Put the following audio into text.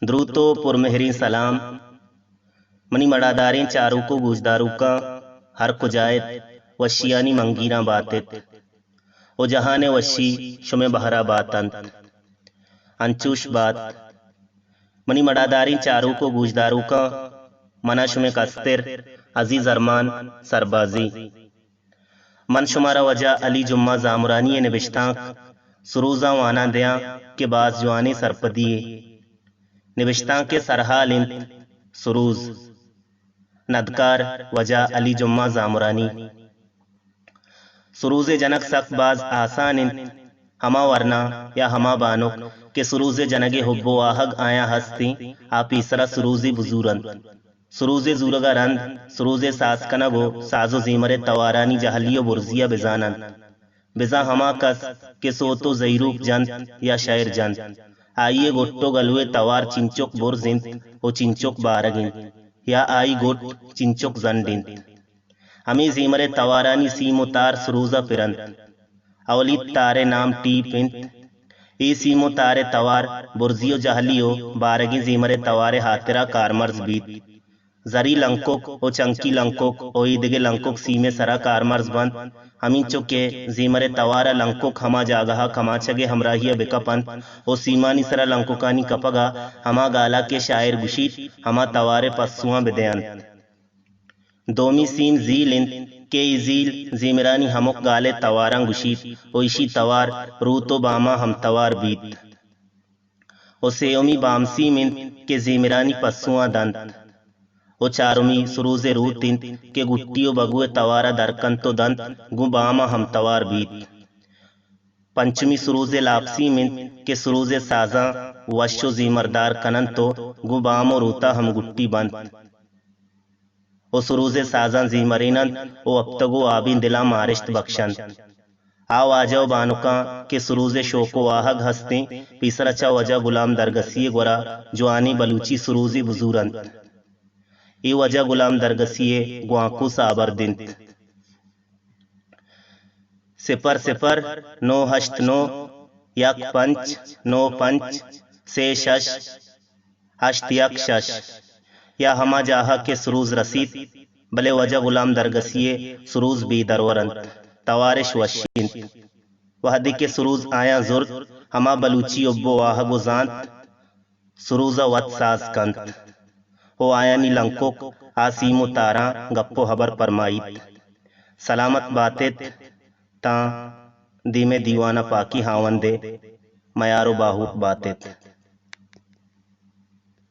درود تو پرمہری سلام منی مڑاداریں چاروں کو گوجداروں کا ہر کجایت وشیانی منگیراں باتت او جہان وشی شمع بہرا باتند انچوش بات منی مڑاداریں چاروں کو گوجداروں کا منا شمع کستر عزیز ارمان سربازی من شمارا وجہ علی جمعہ زامرانی نبشتانک سروزاں وانا دیاں کے باز جوانے سرپدیے نبشتاں کے سرحال انت سروز ندکار وجہ علی جمعہ زامرانی سروز جنک سخت باز آسان انت ہما ورنا یا ہما بانک کہ سروز جنگ حب و آہگ آیا ہستی آپی سرا سروزی بزورند سروز زورگا رند سروز ساز کنگو سازو زیمر توارانی جہلی و برزیہ بزانند بزا ہما کس کہ سوتو زیروک جند یا شاعر جند آئیے گٹو گلوے توار چنچک برزند او چنچک بارگند یا آئی گٹ چنچک زندند ہمیں زیمر توارانی سیم و تار سروزہ پرند اولید تارے نام ٹیپ انت ای سیم و تارے توار برزیو جہلیو بارگی زیمر توارے ہاترہ کارمرز بیت زری لنکوک او چنکی لنکوک او ایدگے لنکوک سیمے سرا کارمرز بند ہمیں چکے زیمر توارا لنکوک ہما جاگہا کما چگے ہمراہیہ بکپند او سیمانی سرا لنکوکانی کپگا ہما گالا کے شاعر گشید ہما توارے پسواں بدیان دومی سین زیل انت کہ ای زیل زیمرانی ہمک گالے تواران گشید او ایشی توار روتو باما ہم توار بیت او سیومی بامسی منت کہ زیمرانی پسواں دند او چارمی سروز روت انت کہ گٹیو بگوے توارا درکن تو دند گو باما ہم توار بیت پنچمی سروز لاپسی منت کہ سروز سازاں وشو زیمردار کنن تو گو بامو روتا ہم گٹی بند او سروز سازاں زیمرینند او ابتگو آبین دلا مارشت بخشند آو آجاو بانکاں کہ سروز شوق و آہگ ہستیں پیسر اچھا وجہ غلام درگسی گورا جوانی بلوچی سروزی بزورند ای وجہ غلام درگسی گوانکو سابر دنت 00989159536 یا ہما جاہا کے سروز رسید بلے وجہ غلام درگسی سروز بی درورند توارش وشینت وحدی کے سروز آیا زرد ہما بلوچی ابو آہگ و زانت سروزہ وط ساز کند او آیا نی لنکوک آسیم و تاراں گپو حبر پرمائیت سلامت باتت تاں دیم دیوانہ پاکی ہاوندے میارو باہوت باتت